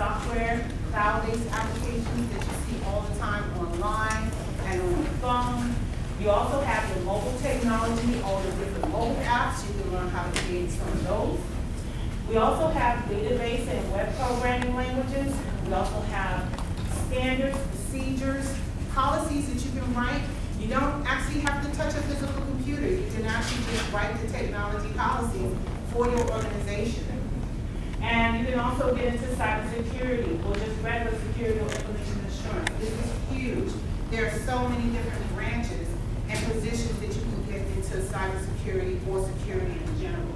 software, cloud-based applications that you see all the time online and on your phone. You also have your mobile technology, all the different mobile apps. You can learn how to create some of those. We also have database and web programming languages. We also have standards, procedures, policies that you can write. You don't actually have to touch a physical computer. You can actually just write the technology policies for your organization. And you can also get into cybersecurity or just regular security or information assurance. This is huge. There are so many different branches and positions that you can get into cybersecurity or security in general.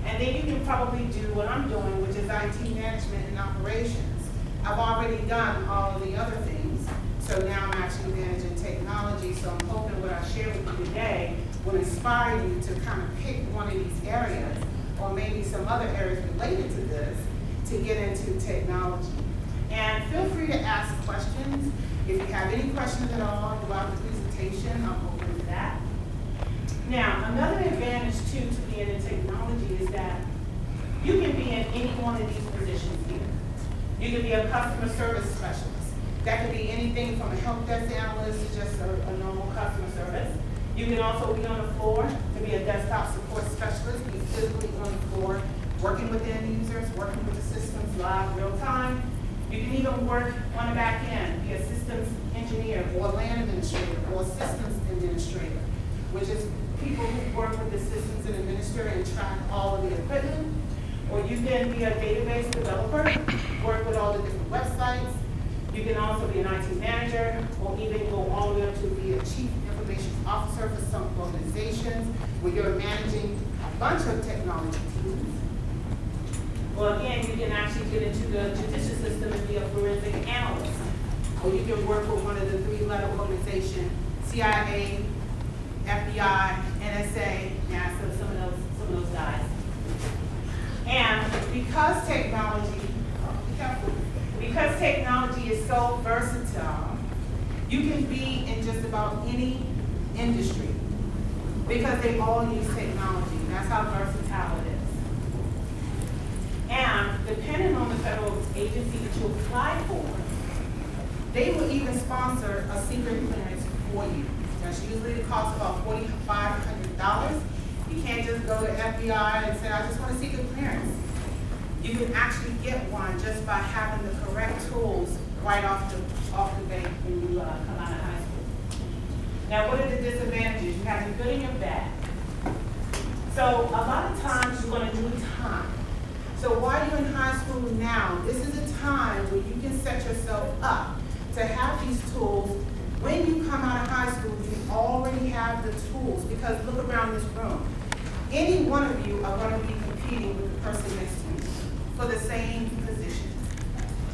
And then you can probably do what I'm doing, which is IT management and operations. I've already done all of the other things, so now I'm actually managing technology, so I'm hoping what I share with you today will inspire you to kind of pick one of these areas, or maybe some other areas related to this, to get into technology. And feel free to ask questions. If you have any questions at all throughout the presentation, I'm open to that. Now, another advantage too to being in technology is that you can be in any one of these positions here. You can be a customer service specialist. That could be anything from a help desk analyst to just a normal customer service. You can also be on the floor to be a desktop support specialist, be physically on the floor, working with end users, working with the systems live real time. You can even work on the back end, be a systems engineer or land administrator or systems administrator, which is people who work with the systems and administer and track all of the equipment. Or you can be a database developer, work with all the different websites. You can also be an IT manager, or even go all the way up to be a chief information officer for some organizations where you're managing a bunch of technology teams. Well, again, you can actually get into the judicial system and be a forensic analyst. Or you can work with one of the three-letter organizations, CIA, FBI, NSA, NASA, some of those guys. And because technology is so versatile, you can be in just about any industry because they all use technology. That's how versatile it is. And depending on the federal agency that you apply for, they will even sponsor a secret clearance for you. That's usually the cost about $4,500. You can't just go to FBI and say, I just want a secret clearance. You can actually get one just by having the correct tools right off the bat when you come out of high school. Now, what are the disadvantages? You have the good and your bad. So a lot of times you're going to do time. So while you're in high school now, this is a time where you can set yourself up to have these tools. When you come out of high school, you already have the tools, because look around this room. Any one of you are going to be competing with the person next to you for the same position.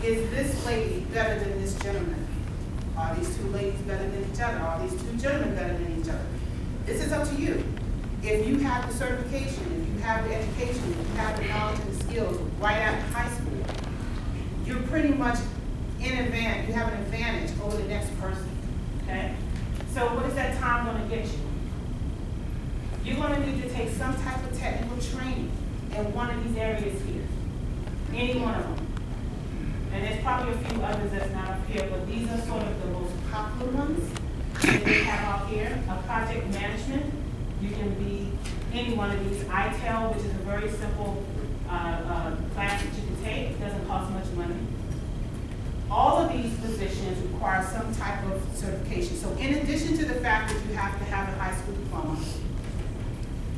Is this lady better than this gentleman? Are these two ladies better than each other? Are these two gentlemen better than each other? This is up to you. If you have the certification, if you have the education, if you have the knowledge and the skills right out of high school, you're pretty much in advance. You have an advantage over the next person. Okay? So what is that time going to get you? You're going to need to take some type of technical training in one of these areas here. Any one of them. And there's probably a few others that's not up here, but these are sort of the most popular ones that they have out here. A project management. You can be any one of these. ITEL, which is a very simple class that you can take. It doesn't cost much money. All of these positions require some type of certification. So in addition to the fact that you have to have a high school diploma,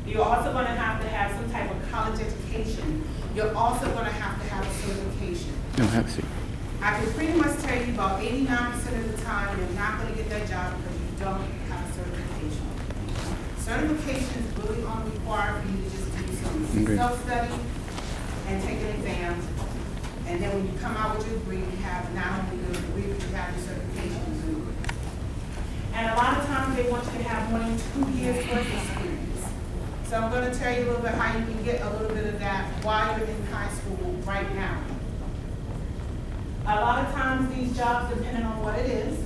you're also going to have some type of college education. You're also going to have a certification. No, have to. I can pretty much tell you about 89% of the time you're not going to get that job because you don't have a certification. Certification is really only required for you to just do some self-study and take an exam. And then when you come out with your degree, you have not only the degree, but you have the certification. And a lot of times they want you to have more than 2 years worth of experience. So I'm going to tell you a little bit how you can get a little bit of that while you're in high school right now. A lot of times these jobs, depending on what it is,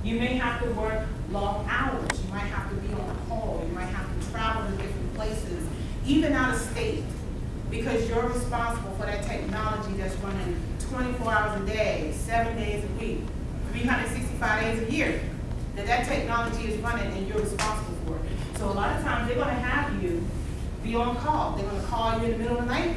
you may have to work long hours. You might have to be on call. You might have to travel to different places, even out of state, because you're responsible for that technology that's running 24 hours a day, 7 days a week, 365 days a year, that technology is running and you're responsible for it. So a lot of times they're going to have you be on call. They're going to call you in the middle of the night.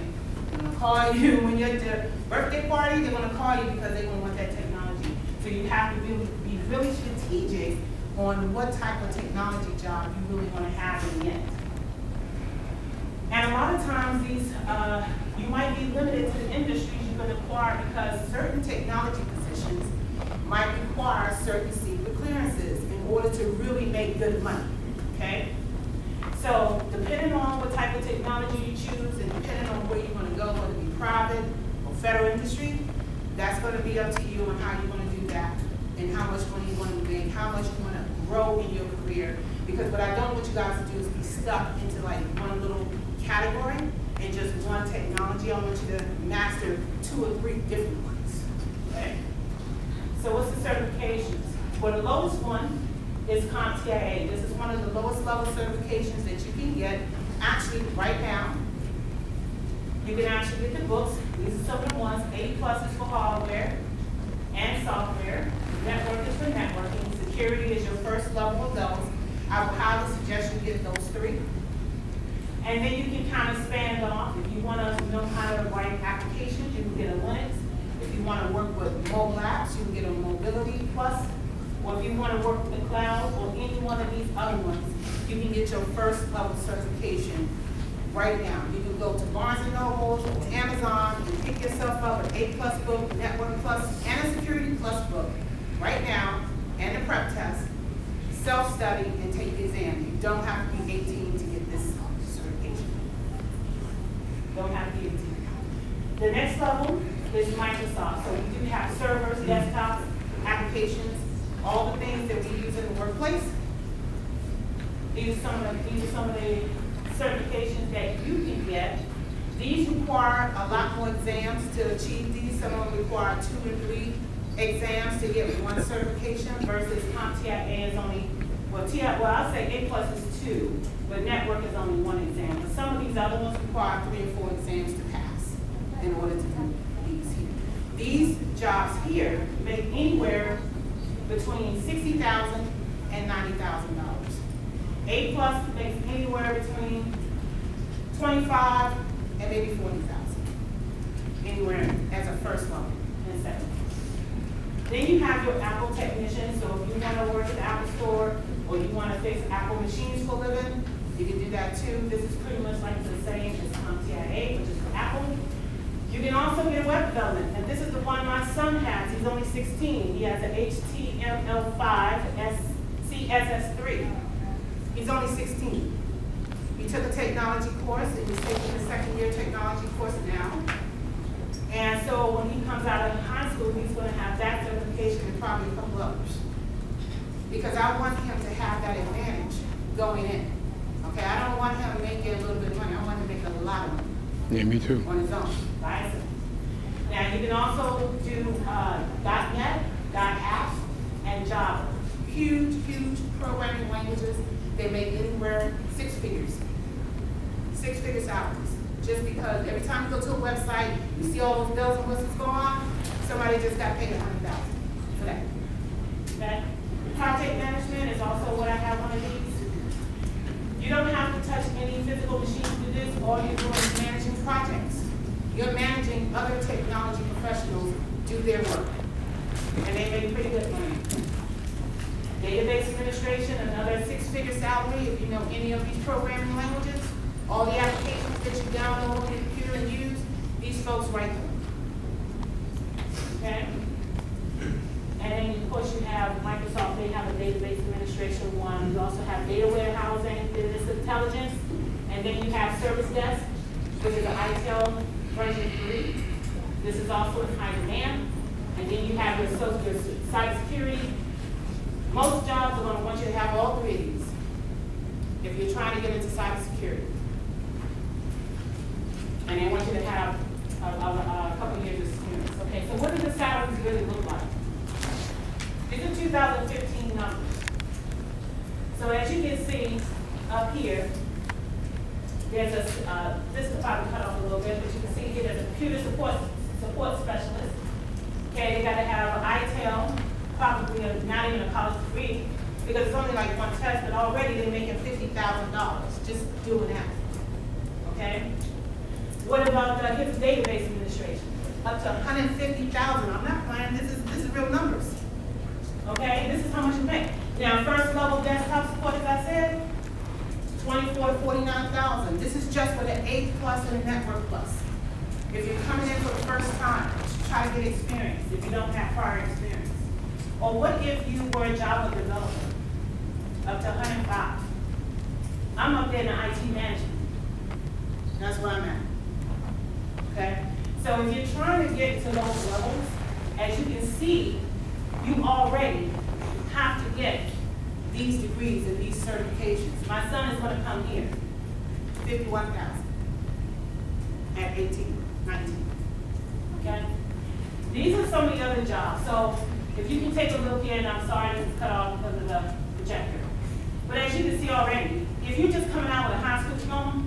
They're going to call you when you're at the birthday party. They're going to call you because they're going to want that technology. So you have to be really strategic on what type of technology job you really want to have in the end. And a lot of times these, you might be limited to the industries you can acquire because certain technology positions might require certain secret clearances in order to really make good money, okay? So depending on what type of technology you choose and depending on where you want to go, whether it be private or federal industry, that's going to be up to you on how you want to do that and how much money you want to make, how much you want to grow in your career. Because what I don't want you guys to do is be stuck into like one little category and just one technology. I want you to master 2 or 3 different ones, okay? So what's the certifications? Well, the lowest one is CompTIA. This is one of the lowest level certifications that you can get. Actually, right now, you can actually get the books. These are some of the ones. A+ is for hardware and software. Network is for networking. Security is your first level of those. I would highly suggest you get those 3. And then you can kind of span off. If you want to know how to write applications, you can get a Linux. If you want to work with mobile apps, you can get a Mobility Plus. Or if you want to work with the cloud or any one of these other ones, you can get your first level certification right now. You can go to Barnes & Noble or Amazon and pick yourself up an A+ book, Network Plus, and a Security Plus book right now, and a prep test. Self-study and take the exam. You don't have to be 18 to get this certification. Don't have to be 18. The next level is Microsoft. So we do have servers, desktops, applications, all the things that we use in the workplace. These are some of the certifications that you can get. These require a lot more exams to achieve these. Some of them require 2 or 3 exams to get 1 certification versus CompTIA is only, well, I'll say A+ is 2, but network is only 1 exam. But some of these other ones require 3 or 4 exams to pass in order to do these here. These jobs here make anywhere between $60,000 and $90,000. A+ makes anywhere between $25,000 and maybe $40,000. Anywhere as a first level and second. Then you have your Apple technician. So if you want to work at the Apple Store or you want to fix Apple machines for a living, you can do that too. This is pretty much like the same as CompTIA, which is for Apple. You can also get web development, and this is the one my son has. He's only 16. He has an HTML5 CSS3. He's only 16. He took a technology course, and he's taking a second-year technology course now. And so when he comes out of high school, he's going to have that certification and probably a couple others. Because I want him to have that advantage going in. Okay, I don't want him making a little bit of money. I want him to make a lot of money. Yeah, me too. On his own, by himself. Now you can also do .NET, .apps, and Java. Huge programming languages. They make anywhere 6 figures. 6-figure salaries. Just because every time you go to a website, you see all those bells and whistles go on, somebody just got paid $100,000 for that. Okay? Project management is also what I have one of these. You don't have to touch any physical machines to do this. All you're doing is managing projects. You're managing other technology professionals do their work. And they make pretty good money. Database administration, another 6-figure salary if you know any of these programming languages. All the applications that you download on your computer and use, these folks write them. Okay? And then, of course, you have Microsoft. They have a database administration one. You also have data warehousing, business intelligence. And then you have service desk, which is an ITIL version 3. This is also in high demand. And then you have your cybersecurity. Most jobs are going to want you to have all 3 of these if you're trying to get into cybersecurity. And they want you to have a couple years of experience. Okay, so what do the salaries really look like? These are 2015 numbers. So as you can see up here, there's a, this is probably cut off a little bit, but you can see here there's a computer support specialist. Okay, they got to have an ITEL, probably not even a college degree, because it's only like one test, but already they're making $50,000 just doing that. Okay? What about the HIPAA database administration? Up to $150,000. I'm not playing. This is real numbers. Okay? This is how much you make. Now, first level desktop support, as I said, $24,000 to $49,000. This is just for the A+ and the Network Plus. If you're coming in for the first time, try to get experience if you don't have prior experience. Or what if you were a Java developer? Up to 105. I'm up there in the IT management. That's where I'm at. Okay? So if you're trying to get to those levels, as you can see, you already have to get these degrees and these certifications. My son is going to come here, 51,000 at 18, 19. Okay? These are some of the other jobs. So if you can take a look here, and I'm sorry this is cut off because of the projector. But as you can see already, if you're just coming out with a high school diploma,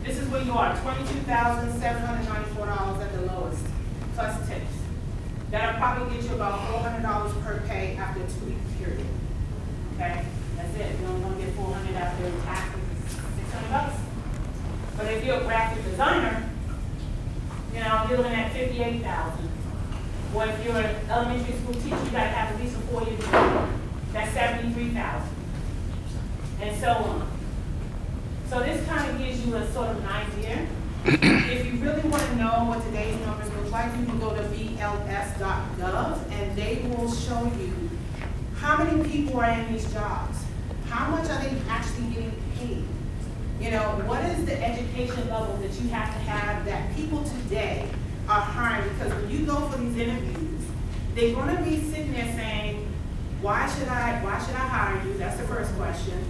this is where you are, $22,794 at the lowest, plus tips. That'll probably get you about $400 per pay after a 2-week period. Okay? That's it. You don't want to get $400 after taxes, $600. But if you're a graphic designer, you know, you're looking at $58,000. Or if you're an elementary school teacher, you got to have at least a 4-year degree. That's $73,000. And so on. So this kind of gives you a sort of an idea. If you really want to know what today's numbers look like, you can go to bls.gov and they will show you how many people are in these jobs. How much are they actually getting paid? You know, what is the education level that you have to have that people today are hiring? Because when you go for these interviews, they're going to be sitting there saying, why should I hire you? That's the first question.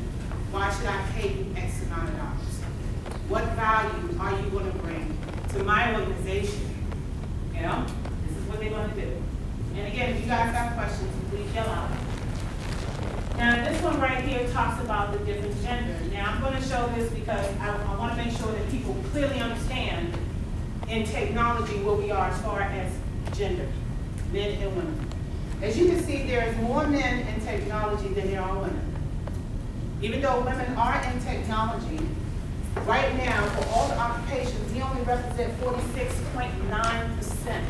Why should I pay you X amount of dollars? What value are you going to bring to my organization? You know, this is what they're going to do. And again, if you guys have questions, please yell out. Now, this one right here talks about the different gender. Now, I'm going to show this because I want to make sure that people clearly understand in technology where we are as far as gender, men and women. As you can see, there's more men in technology than there are women. Even though women are in technology, right now, for all the occupations, we only represent 46.9%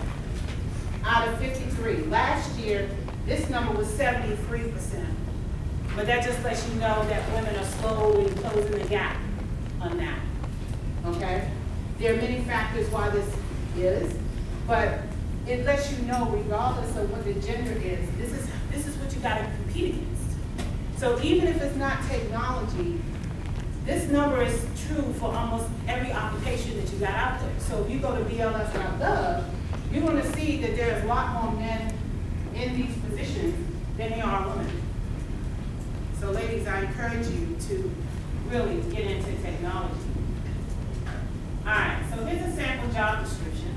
out of 53. Last year, this number was 73%. But that just lets you know that women are slowly closing the gap on that. Okay? There are many factors why this is, but it lets you know, regardless of what the gender is, this is what you got to compete against. So even if it's not technology, this number is true for almost every occupation that you got out there. So if you go to bls.gov, you're going to see that there's a lot more men in these positions than there are women. So ladies, I encourage you to really get into technology. All right, so here's a sample job description,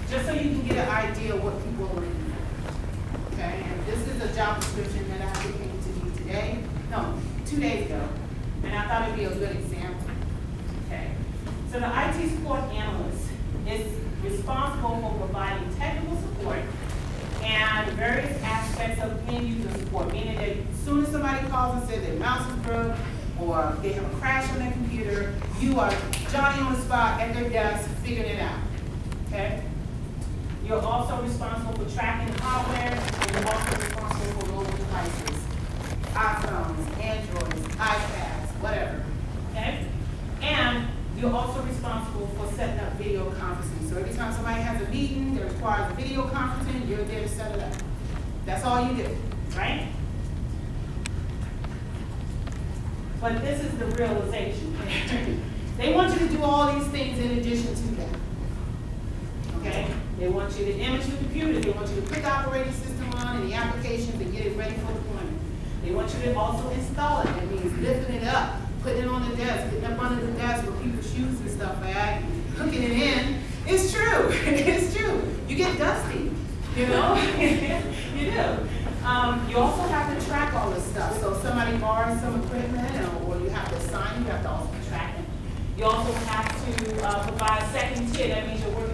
just so you can get an idea of what people are looking for. Okay, and this is a job description that I came to you today, no, 2 days ago, and I thought it'd be a good example. Okay, so the IT support analyst is responsible for providing technical support and various aspects of end user support, meaning that as soon as somebody calls and says their mouse is broke or they have a crash on their computer, you are Johnny on the spot at their desk figuring it out. Okay? You're also responsible for tracking hardware, and you're also responsible for mobile devices, iPhones, Androids, iPads, whatever. Okay? And you're also responsible for setting up video conferencing. So every time somebody has a meeting that requires video conferencing, you're there to set it up. That's all you do, right? But this is the realization. They want you to do all these things in addition to that. Okay? They want you to image your computer. They want you to put the operating system on and the applications and get it ready for deployment. They want you to also install it. That means lifting it up, putting it on the desk, getting up under the desk with people's shoes and stuff like that, hooking it in. It's true. It's true. You get dusty, you know? You do. You also have to track all this stuff. So if somebody borrows some equipment or you have to assign, you have to also track it. You also have to provide a second tier. That means you're working